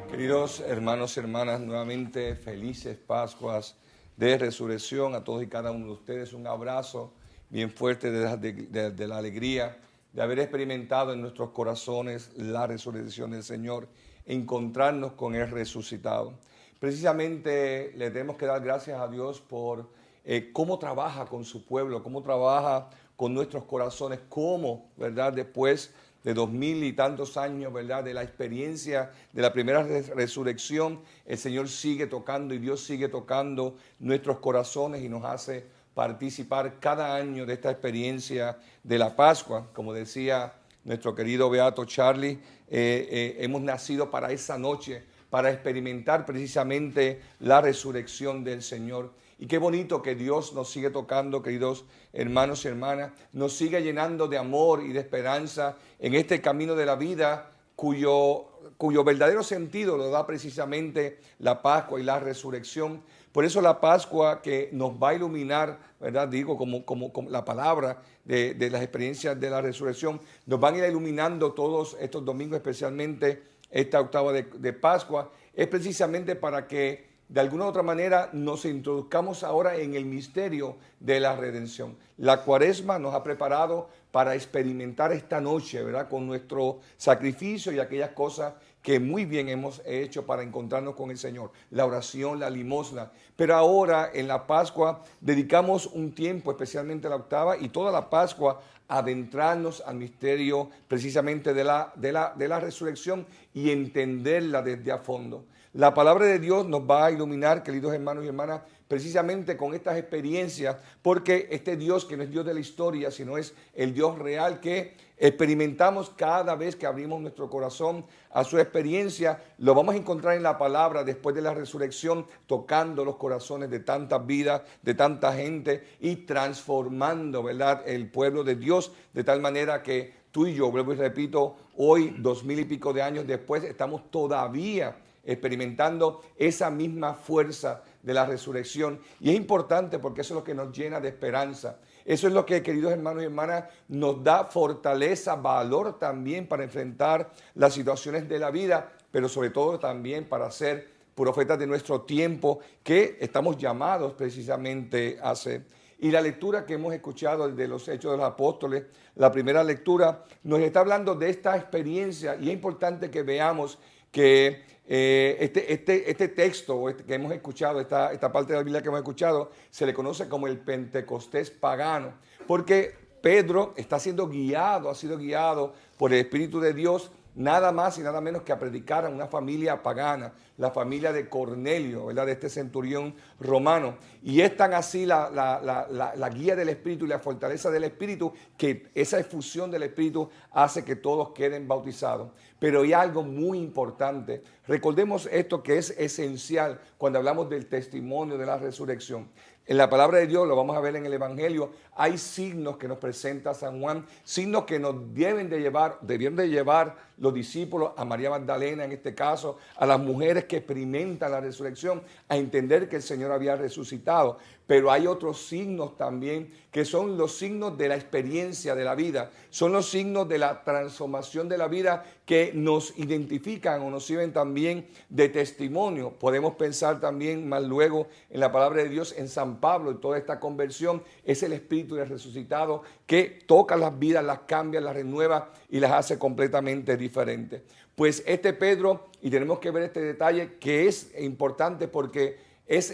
Queridos hermanos y hermanas, nuevamente felices Pascuas de Resurrección a todos y cada uno de ustedes. Un abrazo bien fuerte de la alegría de haber experimentado en nuestros corazones la resurrección del Señor, encontrarnos con Él resucitado. Precisamente le tenemos que dar gracias a Dios por cómo trabaja con su pueblo, cómo trabaja con nuestros corazones, cómo, ¿verdad?, después de 2000 y tantos años, ¿verdad?, de la experiencia de la primera resurrección, el Señor sigue tocando y Dios sigue tocando nuestros corazones y nos hace participar cada año de esta experiencia de la Pascua. Como decía nuestro querido Beato Charlie, hemos nacido para esa noche, para experimentar precisamente la resurrección del Señor. Y qué bonito que Dios nos sigue tocando, queridos hermanos y hermanas, nos sigue llenando de amor y de esperanza en este camino de la vida cuyo verdadero sentido lo da precisamente la Pascua y la resurrección. Por eso la Pascua que nos va a iluminar, ¿verdad? Digo, como la palabra de las experiencias de la resurrección, nos van a ir iluminando todos estos domingos, especialmente esta octava de Pascua, es precisamente para que de alguna u otra manera nos introduzcamos ahora en el misterio de la redención. La Cuaresma nos ha preparado para experimentar esta noche, ¿verdad?, con nuestro sacrificio y aquellas cosas que muy bien hemos hecho para encontrarnos con el Señor, la oración, la limosna. Pero ahora en la Pascua dedicamos un tiempo, especialmente la octava y toda la Pascua, a adentrarnos al misterio precisamente de la resurrección y entenderla desde a fondo. La palabra de Dios nos va a iluminar, queridos hermanos y hermanas, precisamente con estas experiencias, porque este Dios que no es Dios de la historia, sino es el Dios real que experimentamos cada vez que abrimos nuestro corazón a su experiencia, lo vamos a encontrar en la palabra después de la resurrección, tocando los corazones de tantas vidas, de tanta gente y transformando, ¿verdad?, el pueblo de Dios de tal manera que tú y yo, vuelvo y repito, hoy, 2000 y pico de años después, estamos todavía experimentando esa misma fuerza de la resurrección. Y es importante porque eso es lo que nos llena de esperanza. Eso es lo que, queridos hermanos y hermanas, nos da fortaleza, valor también para enfrentar las situaciones de la vida, pero sobre todo también para ser profetas de nuestro tiempo que estamos llamados precisamente a ser. Y la lectura que hemos escuchado de los Hechos de los Apóstoles, la primera lectura, nos está hablando de esta experiencia y es importante que veamos que este texto que hemos escuchado, esta parte de la Biblia que hemos escuchado, se le conoce como el Pentecostés pagano, porque Pedro está siendo guiado, ha sido guiado por el Espíritu de Dios, nada más y nada menos que a predicar a una familia pagana, la familia de Cornelio, ¿verdad?, de este centurión romano. Y es tan así la guía del Espíritu y la fortaleza del Espíritu que esa efusión del Espíritu hace que todos queden bautizados. Pero hay algo muy importante. Recordemos esto que es esencial cuando hablamos del testimonio de la resurrección. En la palabra de Dios, lo vamos a ver en el Evangelio, hay signos que nos presenta San Juan, signos que nos debieron de llevar los discípulos, a María Magdalena en este caso, a las mujeres que experimentan la resurrección, a entender que el Señor había resucitado. Pero hay otros signos también que son los signos de la experiencia de la vida, son los signos de la transformación de la vida que nos identifican o nos sirven también de testimonio. Podemos pensar también más luego en la palabra de Dios en San Pablo y toda esta conversión es el Espíritu del resucitado que toca las vidas, las cambia, las renueva y las hace completamente diferentes. Pues este Pedro, y tenemos que ver este detalle que es importante porque es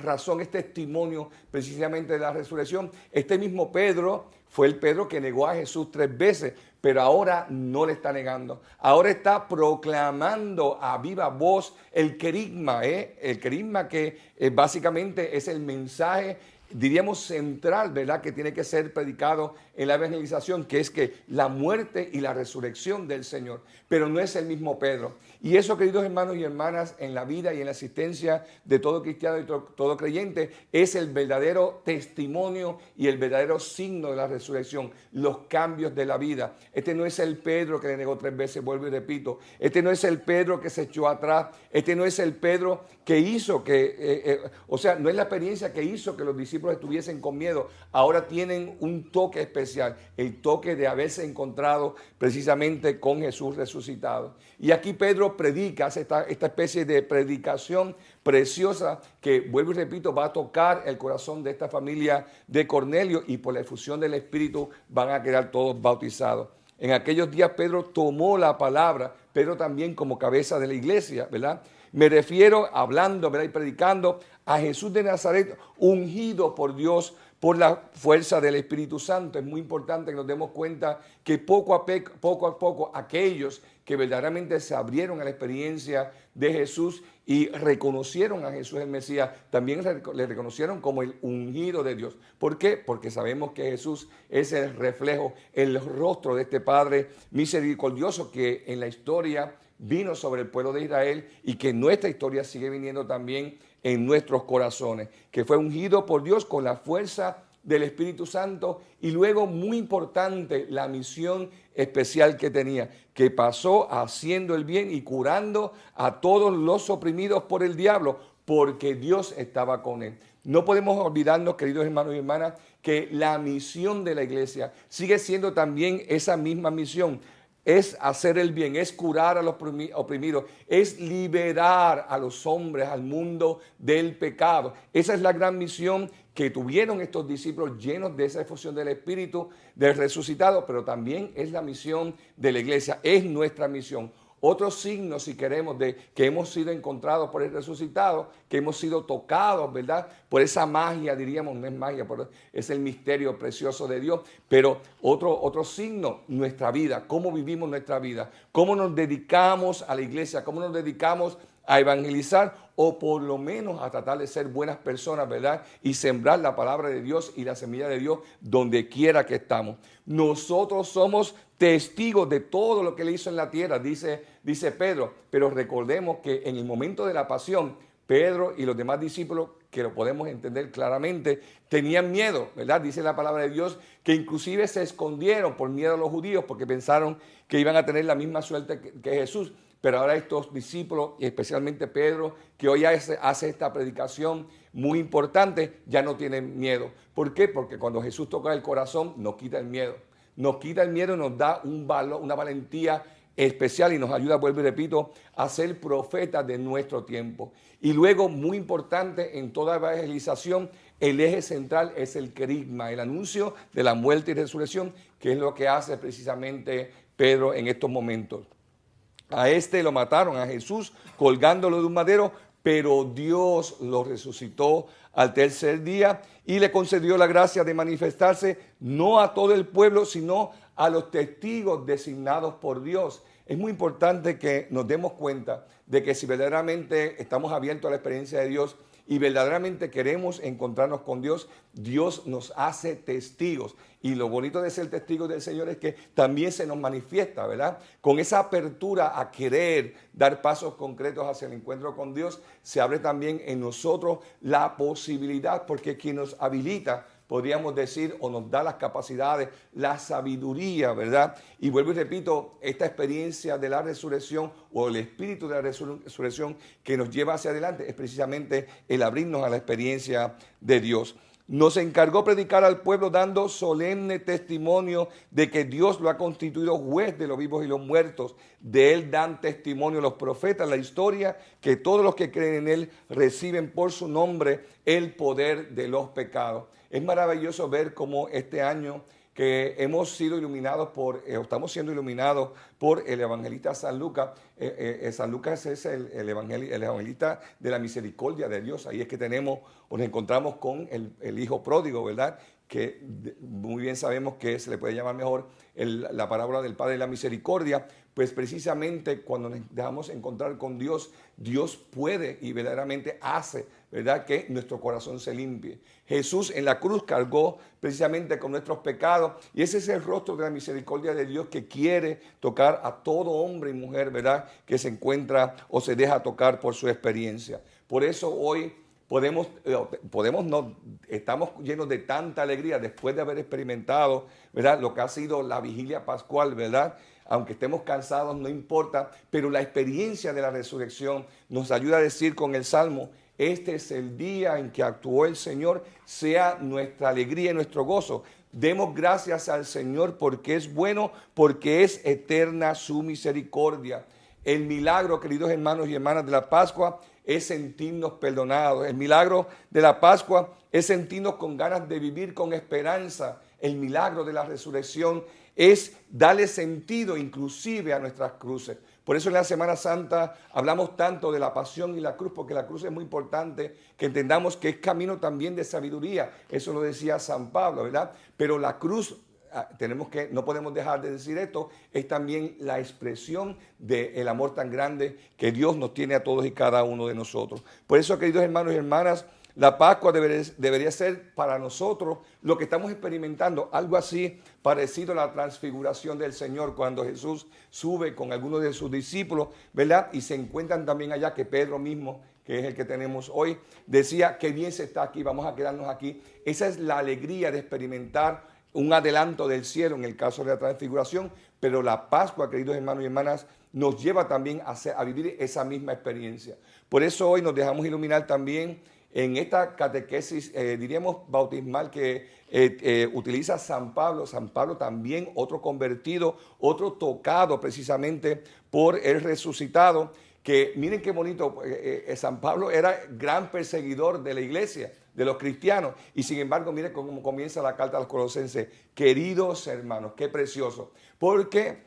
razón, es testimonio precisamente de la resurrección. Este mismo Pedro fue el Pedro que negó a Jesús 3 veces, pero ahora no le está negando. Ahora está proclamando a viva voz el querigma, el querigma que básicamente es el mensaje, diríamos, central, ¿verdad?, que tiene que ser predicado en la evangelización, que es que la muerte y la resurrección del Señor. Pero no es el mismo Pedro. Y eso, queridos hermanos y hermanas, en la vida y en la existencia de todo cristiano y todo creyente, es el verdadero testimonio y el verdadero signo de la resurrección, los cambios de la vida. Este no es el Pedro que le negó 3 veces, vuelvo y repito. Este no es el Pedro que se echó atrás. Este no es el Pedro que hizo que, o sea, no es la experiencia que hizo que los discípulos discípulos estuviesen con miedo, ahora tienen un toque especial, el toque de haberse encontrado precisamente con Jesús resucitado. Y aquí Pedro predica, hace esta especie de predicación preciosa que, vuelvo y repito, va a tocar el corazón de esta familia de Cornelio, y por la efusión del Espíritu van a quedar todos bautizados. En aquellos días Pedro tomó la palabra, Pedro también como cabeza de la iglesia, ¿verdad? Me refiero hablando, ¿verdad? Y predicando a Jesús de Nazaret, ungido por Dios por la fuerza del Espíritu Santo. Es muy importante que nos demos cuenta que poco a poco aquellos que verdaderamente se abrieron a la experiencia de Jesús y reconocieron a Jesús el Mesías, también le reconocieron como el ungido de Dios. ¿Por qué? Porque sabemos que Jesús es el reflejo, el rostro de este Padre misericordioso que en la historia vino sobre el pueblo de Israel y que nuestra historia sigue viniendo también en nuestros corazones, que fue ungido por Dios con la fuerza del Espíritu Santo, y luego, muy importante, la misión especial que tenía, que pasó haciendo el bien y curando a todos los oprimidos por el diablo, porque Dios estaba con él. No podemos olvidarnos, queridos hermanos y hermanas, que la misión de la iglesia sigue siendo también esa misma misión. Es hacer el bien, es curar a los oprimidos, es liberar a los hombres, al mundo del pecado. Esa es la gran misión que tuvieron estos discípulos llenos de esa efusión del Espíritu del resucitado, pero también es la misión de la iglesia, es nuestra misión. Otro signo, si queremos, de que hemos sido encontrados por el resucitado, que hemos sido tocados, ¿verdad? Por esa magia, diríamos, no es magia, es el misterio precioso de Dios. Pero otro signo, nuestra vida, cómo vivimos nuestra vida, cómo nos dedicamos a la iglesia, cómo nos dedicamos a evangelizar, o por lo menos a tratar de ser buenas personas, ¿verdad? Y sembrar la palabra de Dios y la semilla de Dios donde quiera que estamos. Nosotros somos testigos de todo lo que Él hizo en la tierra, dice Pedro, pero recordemos que en el momento de la pasión, Pedro y los demás discípulos, que lo podemos entender claramente, tenían miedo, ¿verdad? Dice la palabra de Dios que inclusive se escondieron por miedo a los judíos porque pensaron que iban a tener la misma suerte que Jesús. Pero ahora estos discípulos, y especialmente Pedro, que hoy hace esta predicación muy importante, ya no tienen miedo. ¿Por qué? Porque cuando Jesús toca el corazón, nos quita el miedo. Nos quita el miedo y nos da un valor, una valentía especial, y nos ayuda, vuelvo y repito, a ser profetas de nuestro tiempo. Y luego, muy importante en toda evangelización, el eje central es el querigma, el anuncio de la muerte y resurrección, que es lo que hace precisamente Pedro en estos momentos. A este lo mataron, a Jesús, colgándolo de un madero, pero Dios lo resucitó al tercer día y le concedió la gracia de manifestarse no a todo el pueblo, sino a los testigos designados por Dios. Es muy importante que nos demos cuenta de que si verdaderamente estamos abiertos a la experiencia de Dios y verdaderamente queremos encontrarnos con Dios, Dios nos hace testigos. Y lo bonito de ser testigos del Señor es que también se nos manifiesta, ¿verdad? Con esa apertura a querer dar pasos concretos hacia el encuentro con Dios, se abre también en nosotros la posibilidad, porque quien nos habilita, podríamos decir, o nos da las capacidades, la sabiduría, ¿verdad? Y vuelvo y repito, esta experiencia de la resurrección o el espíritu de la resurrección que nos lleva hacia adelante es precisamente el abrirnos a la experiencia de Dios. Nos encargó predicar al pueblo dando solemne testimonio de que Dios lo ha constituido juez de los vivos y los muertos. De Él dan testimonio los profetas, la historia, que todos los que creen en Él reciben por su nombre el poder de los pecados. Es maravilloso ver cómo este año que hemos sido iluminados estamos siendo iluminados por el evangelista San Lucas. San Lucas es el evangelista de la misericordia de Dios. Ahí es que nos encontramos con el hijo pródigo, ¿verdad? Que muy bien sabemos que se le puede llamar mejor la parábola del Padre de la Misericordia. Pues precisamente cuando nos dejamos encontrar con Dios, Dios puede y verdaderamente hace, ¿verdad?, que nuestro corazón se limpie. Jesús en la cruz cargó precisamente con nuestros pecados, y ese es el rostro de la misericordia de Dios que quiere tocar a todo hombre y mujer, ¿verdad?, que se encuentra o se deja tocar por su experiencia. Por eso hoy estamos llenos de tanta alegría después de haber experimentado, ¿verdad?, lo que ha sido la vigilia pascual, ¿verdad? Aunque estemos cansados, no importa, pero la experiencia de la resurrección nos ayuda a decir con el Salmo: este es el día en que actuó el Señor, sea nuestra alegría y nuestro gozo. Demos gracias al Señor porque es bueno, porque es eterna su misericordia. El milagro, queridos hermanos y hermanas, de la Pascua es sentirnos perdonados. El milagro de la Pascua es sentirnos con ganas de vivir con esperanza. El milagro de la resurrección es darle sentido inclusive a nuestras cruces. Por eso en la Semana Santa hablamos tanto de la pasión y la cruz, porque la cruz es muy importante que entendamos que es camino también de sabiduría. Eso lo decía San Pablo, ¿verdad? Pero la cruz, no podemos dejar de decir esto, es también la expresión del amor tan grande que Dios nos tiene a todos y cada uno de nosotros. Por eso, queridos hermanos y hermanas, la Pascua debería ser para nosotros lo que estamos experimentando, algo así parecido a la transfiguración del Señor, cuando Jesús sube con algunos de sus discípulos, ¿verdad? Y se encuentran también allá, que Pedro mismo, que es el que tenemos hoy, decía, qué bien se está aquí, vamos a quedarnos aquí. Esa es la alegría de experimentar un adelanto del cielo en el caso de la transfiguración, pero la Pascua, queridos hermanos y hermanas, nos lleva también a vivir esa misma experiencia. Por eso hoy nos dejamos iluminar también en esta catequesis, diríamos bautismal, que utiliza San Pablo también, otro convertido, otro tocado precisamente por el resucitado, que miren qué bonito, San Pablo era gran perseguidor de la iglesia, de los cristianos, y sin embargo, miren cómo comienza la carta a los Colosenses: queridos hermanos, qué precioso, porque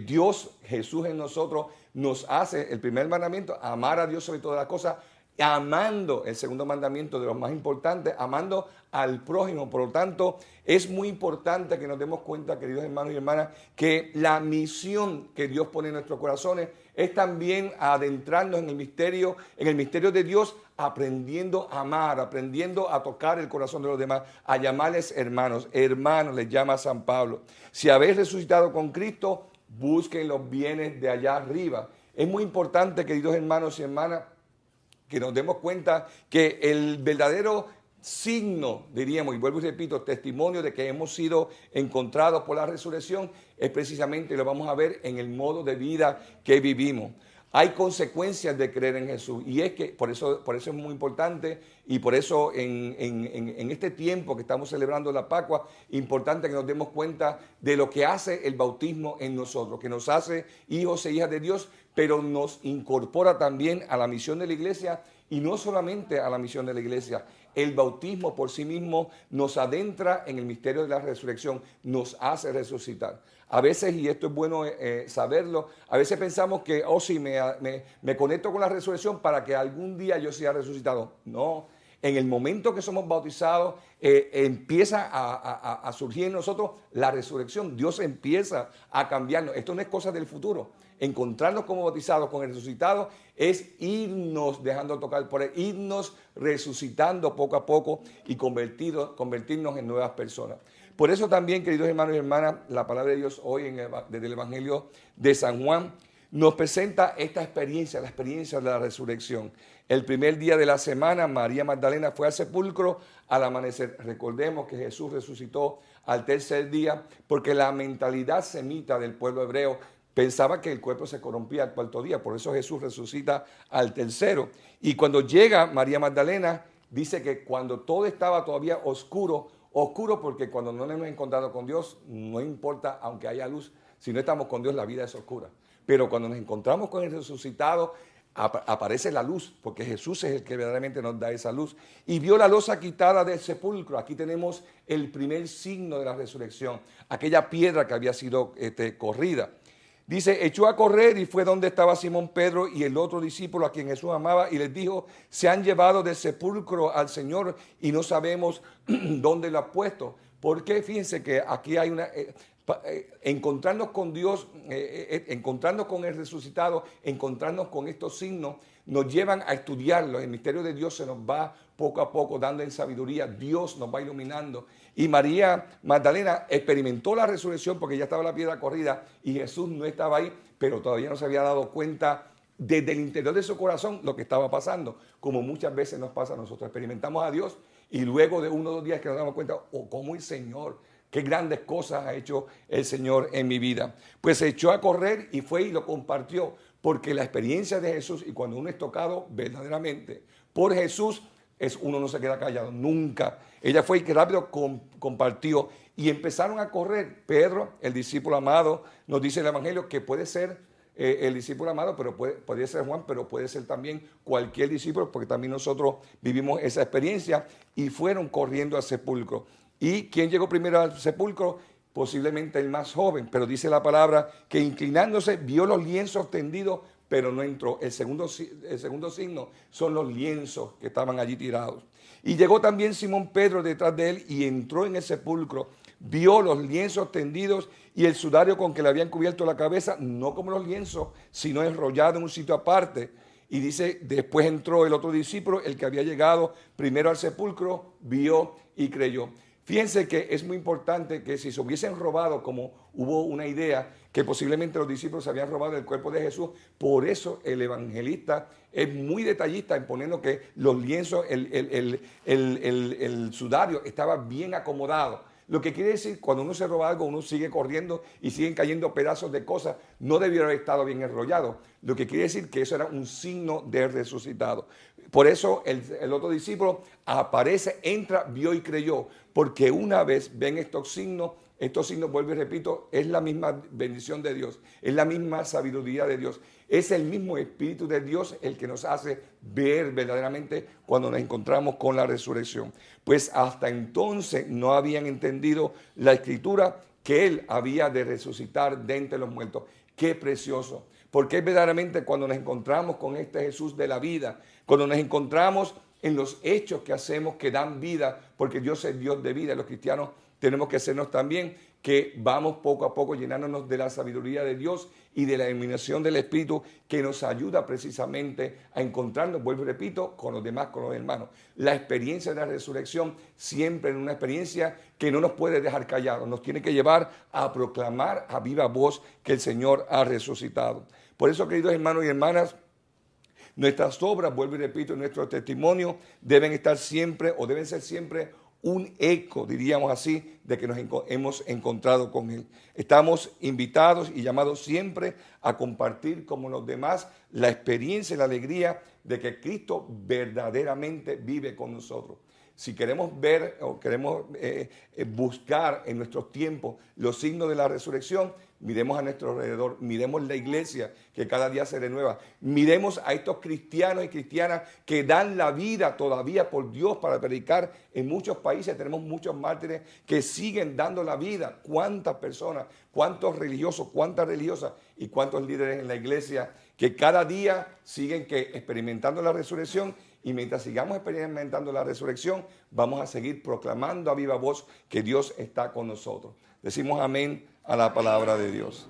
Dios, Jesús en nosotros, nos hace el primer mandamiento, amar a Dios sobre todas las cosas, amando, el segundo mandamiento de los más importantes, amando al prójimo. Por lo tanto, es muy importante que nos demos cuenta, queridos hermanos y hermanas, que la misión que Dios pone en nuestros corazones es también adentrarnos en el misterio de Dios, aprendiendo a amar, aprendiendo a tocar el corazón de los demás, a llamarles hermanos. Hermanos les llama San Pablo. Si habéis resucitado con Cristo, busquen los bienes de allá arriba. Es muy importante, queridos hermanos y hermanas, que nos demos cuenta que el verdadero signo, diríamos, y vuelvo y repito, testimonio de que hemos sido encontrados por la resurrección, es precisamente, lo vamos a ver, en el modo de vida que vivimos. Hay consecuencias de creer en Jesús, y es que por eso es muy importante, y por eso en este tiempo que estamos celebrando la Pascua, importante que nos demos cuenta de lo que hace el bautismo en nosotros, que nos hace hijos e hijas de Dios, pero nos incorpora también a la misión de la iglesia, y no solamente a la misión de la iglesia. El bautismo por sí mismo nos adentra en el misterio de la resurrección, nos hace resucitar. A veces, y esto es bueno saberlo, a veces pensamos que, sí, me conecto con la resurrección para que algún día yo sea resucitado. No, en el momento que somos bautizados, empieza a surgir en nosotros la resurrección. Dios empieza a cambiarnos. Esto no es cosa del futuro. Encontrarnos como bautizados con el resucitado es irnos dejando tocar por él, irnos resucitando poco a poco y convertirnos en nuevas personas. Por eso también, queridos hermanos y hermanas, la palabra de Dios hoy desde el Evangelio de San Juan nos presenta esta experiencia, la experiencia de la resurrección. El primer día de la semana, María Magdalena fue al sepulcro al amanecer. Recordemos que Jesús resucitó al tercer día, porque la mentalidad semita del pueblo hebreo pensaba que el cuerpo se corrompía al cuarto día. Por eso Jesús resucita al tercero. Y cuando llega María Magdalena, dice que cuando todo estaba todavía oscuro porque cuando no nos hemos encontrado con Dios, no importa, aunque haya luz, si no estamos con Dios, la vida es oscura. Pero cuando nos encontramos con el resucitado, aparece la luz, porque Jesús es el que verdaderamente nos da esa luz. Y vio la losa quitada del sepulcro. Aquí tenemos el primer signo de la resurrección, aquella piedra que había sido corrida. Dice, echó a correr y fue donde estaba Simón Pedro y el otro discípulo a quien Jesús amaba, y les dijo, se han llevado del sepulcro al Señor y no sabemos dónde lo ha puesto. Porque fíjense que aquí hay encontrarnos con Dios, encontrarnos con el resucitado, encontrarnos con estos signos, nos llevan a estudiarlo. El misterio de Dios se nos va poco a poco dando en sabiduría. Dios nos va iluminando. Y María Magdalena experimentó la resurrección porque ya estaba la piedra corrida y Jesús no estaba ahí, pero todavía no se había dado cuenta desde el interior de su corazón lo que estaba pasando, como muchas veces nos pasa a nosotros. Experimentamos a Dios y luego de 1 o 2 días que nos damos cuenta, cómo el Señor, qué grandes cosas ha hecho el Señor en mi vida. Pues se echó a correr y fue y lo compartió, porque la experiencia de Jesús, y cuando uno es tocado verdaderamente por Jesús, uno no se queda callado, nunca. Ella fue y que rápido compartió y empezaron a correr. Pedro, el discípulo amado, nos dice el Evangelio que puede ser el discípulo amado, pero podría ser Juan, pero puede ser también cualquier discípulo, porque también nosotros vivimos esa experiencia, y fueron corriendo al sepulcro. ¿Y quién llegó primero al sepulcro? Posiblemente el más joven, pero dice la palabra que inclinándose vio los lienzos tendidos, pero no entró. El segundo signo son los lienzos que estaban allí tirados. Y llegó también Simón Pedro detrás de él y entró en el sepulcro, vio los lienzos tendidos y el sudario con que le habían cubierto la cabeza, no como los lienzos, sino enrollado en un sitio aparte. Y dice, después entró el otro discípulo, el que había llegado primero al sepulcro, vio y creyó. Fíjense que es muy importante que si se hubiesen robado, como hubo una idea, que posiblemente los discípulos habían robado el cuerpo de Jesús, por eso el evangelista es muy detallista en poniendo que los lienzos, el sudario estaba bien acomodado. Lo que quiere decir, cuando uno se roba algo, uno sigue corriendo y siguen cayendo pedazos de cosas, no debió haber estado bien enrollado. Lo que quiere decir que eso era un signo de resucitado. Por eso el otro discípulo aparece, entra, vio y creyó, porque una vez ven estos signos, vuelvo y repito, es la misma bendición de Dios, es la misma sabiduría de Dios, es el mismo Espíritu de Dios el que nos hace ver verdaderamente cuando nos encontramos con la resurrección. Pues hasta entonces no habían entendido la Escritura que Él había de resucitar de entre los muertos. ¡Qué precioso! Porque es verdaderamente cuando nos encontramos con este Jesús de la vida, cuando nos encontramos en los hechos que hacemos que dan vida, porque Dios es Dios de vida. Los cristianos tenemos que hacernos también que vamos poco a poco llenándonos de la sabiduría de Dios y de la iluminación del Espíritu que nos ayuda precisamente a encontrarnos, vuelvo y repito, con los demás, con los hermanos. La experiencia de la resurrección siempre es una experiencia que no nos puede dejar callados, nos tiene que llevar a proclamar a viva voz que el Señor ha resucitado. Por eso, queridos hermanos y hermanas, nuestras obras, vuelvo y repito, nuestros testimonios deben estar siempre o deben ser siempre un eco, diríamos así, de que nos hemos encontrado con Él. Estamos invitados y llamados siempre a compartir con los demás la experiencia y la alegría de que Cristo verdaderamente vive con nosotros. Si queremos ver o queremos buscar en nuestros tiempos los signos de la resurrección, miremos a nuestro alrededor, miremos la iglesia que cada día se renueva, miremos a estos cristianos y cristianas que dan la vida todavía por Dios para predicar en muchos países. Tenemos muchos mártires que siguen dando la vida. ¿Cuántas personas, cuántos religiosos, cuántas religiosas y cuántos líderes en la iglesia que cada día siguen experimentando la resurrección? Y mientras sigamos experimentando la resurrección, vamos a seguir proclamando a viva voz que Dios está con nosotros. Decimos amén a la palabra de Dios.